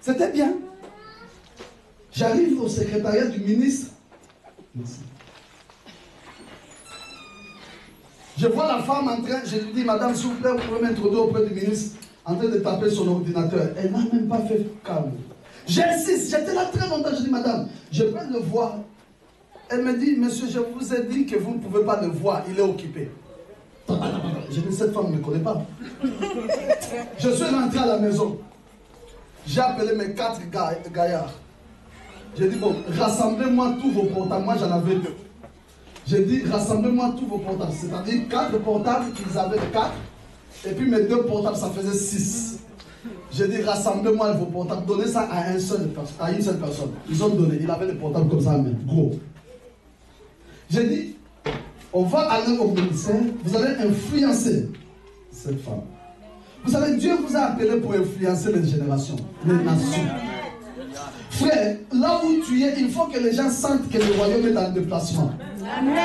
C'était bien. J'arrive au secrétariat du ministre. Merci. Je vois la femme en train, je lui dis, madame, s'il vous plaît, vous pouvez m'introduire auprès du ministre, en train de taper son ordinateur. Elle n'a même pas fait calme. J'insiste, j'étais là très longtemps, je dis, madame, je peux le voir. Elle me dit, monsieur, je vous ai dit que vous ne pouvez pas le voir, il est occupé. Je dis, cette femme ne me connaît pas. Je suis rentré à la maison. J'ai appelé mes 4 gaillards. J'ai dit, bon, rassemblez-moi tous vos portables. Moi, j'en avais 2. J'ai dit, rassemblez-moi tous vos portables. C'est-à-dire 4 portables qu'ils avaient 4. Et puis mes 2 portables, ça faisait 6. J'ai dit, rassemblez-moi vos portables. Donnez ça à une seule personne. Ils ont donné. Il avait les portables comme ça, mais gros. J'ai dit, on va aller au ministère. Vous allez influencer cette femme. Vous savez, Dieu vous a appelé pour influencer les générations, les nations. Frère, là où tu es, il faut que les gens sentent que le royaume est dans le déplacement. Amen.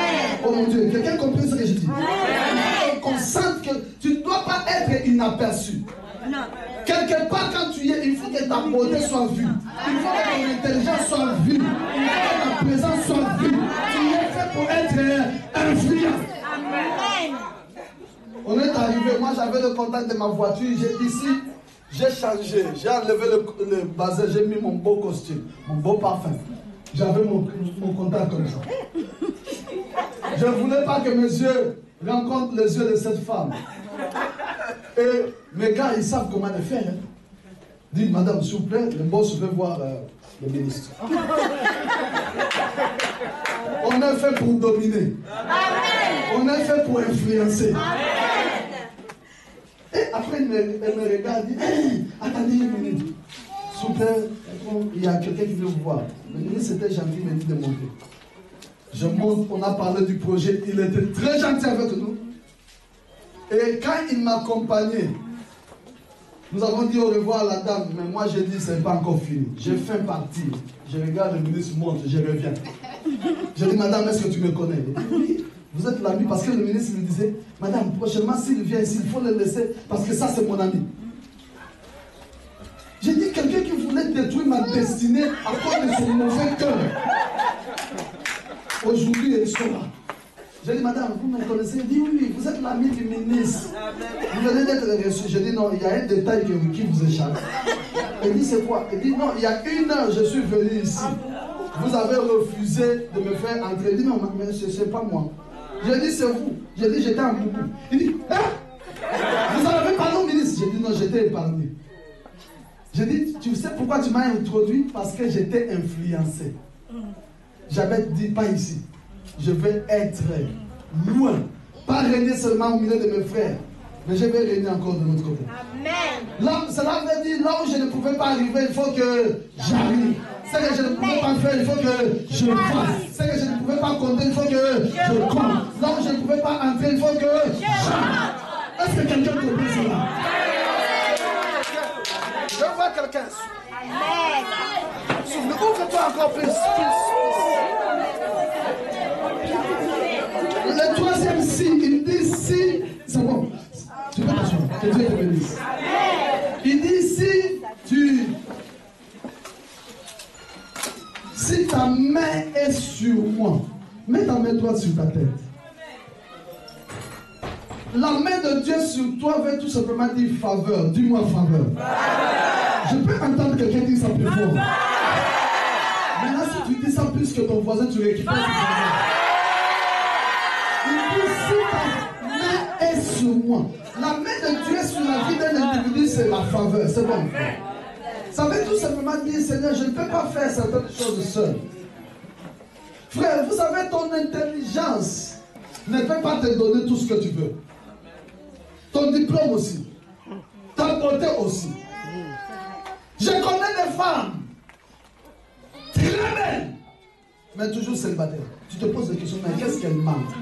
Oh mon Dieu, quelqu'un comprend ce que je dis? Amen. Qu'on sente que tu ne dois pas être inaperçu. Non. Quelque part quand tu y es, il faut que ta beauté soit vue. Il faut que ton intelligence soit vue. Il faut que ta présence soit vue. Tu es fait pour être influent. Amen. On est arrivé, moi j'avais le contact de ma voiture, j'ai dit ici, j'ai changé, j'ai enlevé le bazin, j'ai mis mon beau costume, mon beau parfum. J'avais mon contact comme ça. Je ne voulais pas que mes yeux rencontrent les yeux de cette femme. Et mes gars, ils savent comment le faire. Hein. Dis, madame, s'il vous plaît, le boss veut voir le ministre. On est fait pour dominer. Amen. On est fait pour influencer. Amen. Et après, elle me regarde et dit, hey, attendez une minute. S'il vous plaît, il y a quelqu'un qui veut vous voir. Le ministre était gentil, il m'a dit de monter. Je monte, on a parlé du projet, il était très gentil avec nous. Et quand il m'accompagnait, nous avons dit au revoir à la dame, mais moi j'ai dit, c'est pas encore fini. J'ai fait partir. Je regarde, le ministre monte, je reviens. Je dis, madame, est-ce que tu me connais? Elle dit, oui, vous êtes l'ami, parce que le ministre lui disait, madame, prochainement, s'il vient ici, il faut le laisser, parce que ça, c'est mon ami. J'ai dit, quelqu'un qui voulait détruire ma destinée à cause de son mauvais cœur. Aujourd'hui, elle sera. J'ai dit, madame, vous me connaissez? Elle dit, oui, oui, vous êtes l'ami du ministre. Vous venez d'être reçu. J'ai dit, non, il y a un détail qui vous échappe. Elle dit, c'est quoi? Elle dit, non, il y a 1 heure, je suis venu ici. Vous avez refusé de me faire entrer. Elle dit, non, mais ce n'est pas moi. J'ai dit, c'est vous. J'ai dit, j'étais en beaucoup. Il dit, hein? Vous en avez parlé au ministre? J'ai dit, non, j'étais épargné. J'ai dit, tu sais pourquoi tu m'as introduit? Parce que j'étais influencé. J'avais dit, pas ici. Je vais être loin. Pas régner seulement au milieu de mes frères. Mais je vais régner encore de l'autre côté. Amen. Là, cela veut dire, là où je ne pouvais pas arriver, il faut que j'arrive. Ce que je ne pouvais pas faire, il faut que je fasse. Ce que je ne pouvais pas compter, il faut que je compte. Là où je ne pouvais pas entrer, il faut que j'entre. Est-ce que quelqu'un comprend cela? Je vois quelqu'un. Amen. Ouvre-toi encore plus. Le 3e signe, il dit si. C'est bon. Tu peux t'asseoir. Que Dieu te bénisse. Il dit si ta main est sur moi, mets ta main droite sur ta tête. La main de Dieu sur toi veut tout simplement dire faveur. Dis-moi faveur. Je peux entendre quelqu'un dire ça plus fort. Maintenant, si tu dis ça plus que ton voisin, tu récupères cette faveur. Il dit si ta main est sur moi. La main de Dieu sur la vie d'un individu, c'est la faveur. C'est bon. Ça veut tout simplement dire, Seigneur, je ne peux pas faire certaines choses seul. Frère, vous savez, ton intelligence ne peut pas te donner tout ce que tu veux. Ton diplôme aussi. Ta beauté aussi. Je connais des femmes très belles, mais toujours célibataires. Tu te poses des questions, mais qu'est-ce qu'elles mentent?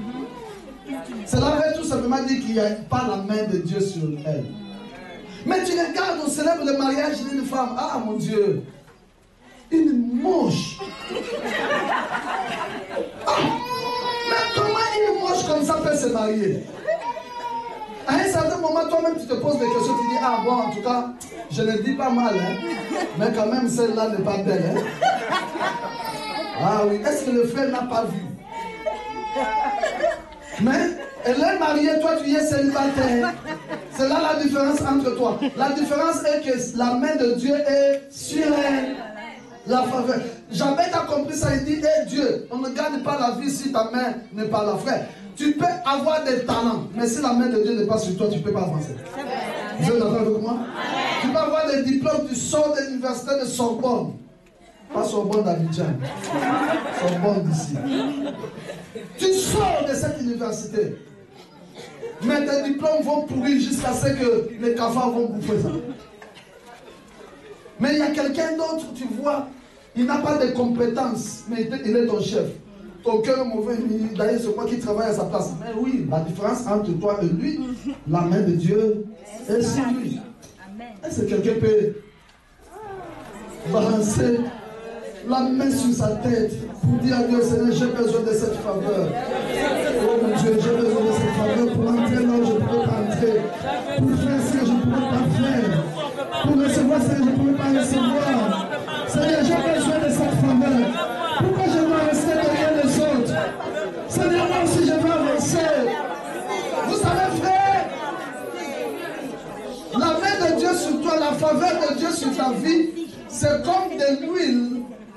Cela veut tout simplement dire qu'il n'y a pas la main de Dieu sur elle. Mais tu regardes, on célèbre le mariage d'une femme. Ah mon Dieu, une moche. Ah, mais comment une moche comme ça peut se marier? À un certain moment, toi-même, tu te poses des questions, tu dis, ah bon, en tout cas, je ne dis pas mal, hein, mais quand même, celle-là n'est pas belle. Hein. Ah oui, est-ce que le frère n'a pas vu? Mais elle est mariée, toi tu es célibataire. C'est là la différence entre toi. La différence est que la main de Dieu est sur elle. La faveur. Jamais tu as compris ça, il dit, hey Dieu, on ne gagne pas la vie si ta main n'est pas là, frère. Tu peux avoir des talents, mais si la main de Dieu n'est pas sur toi, tu ne peux pas avancer. Vous êtes d'accord avec moi? Tu peux avoir des diplômes, tu sors de l'université de Sorbonne. Pas Sorbonne d'Abidjan. Sorbonne d'ici. Tu sors de cette université. Mais tes diplômes vont pourrir jusqu'à ce que les cafards vont bouffer ça. Mais il y a quelqu'un d'autre, tu vois, il n'a pas de compétences, mais il est ton chef. Ton cœur est mauvais, d'ailleurs c'est moi qui travaille à sa place. Mais oui, la différence entre toi et lui, la main de Dieu est sur lui. Est-ce que quelqu'un peut balancer la main sur sa tête pour dire à Dieu, Seigneur, j'ai besoin de cette faveur. Oh mon Dieu, j'ai besoin de cette faveur pour entrer là où je ne peux pas entrer. Pour faire ce que je ne pourrais pas faire. Pour recevoir ce que je ne pourrais pas recevoir. Seigneur, j'ai besoin de cette faveur. Pourquoi je dois rester derrière les autres? Seigneur, moi aussi je veux avancer. Vous savez, frère, la main de Dieu sur toi, la faveur de Dieu sur ta vie, c'est comme de l'huile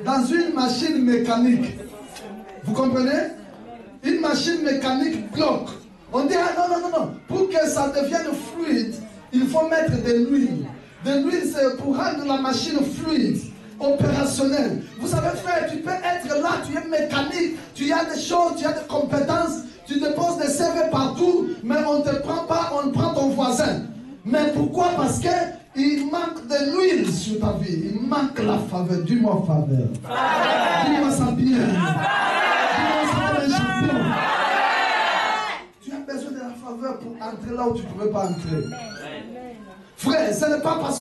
dans une machine mécanique. Vous comprenez? Une machine mécanique bloque. On dit, ah non, non, non, non. Pour que ça devienne fluide, il faut mettre de l'huile. De l'huile, c'est pour rendre la machine fluide, opérationnelle. Vous savez, frère, tu peux être là, tu es mécanique, tu as des choses, tu as des compétences, tu déposes des CV partout, mais on ne te prend pas, on prend ton voisin. Mais pourquoi? Parce que il manque de l'huile sur ta vie. Il manque la faveur. Dis-moi faveur. Dis-moi ça bien. Dis-moi ça comme un champion. Tu as besoin de la faveur pour entrer là où tu ne pourrais pas entrer. Frère, ce n'est pas parce que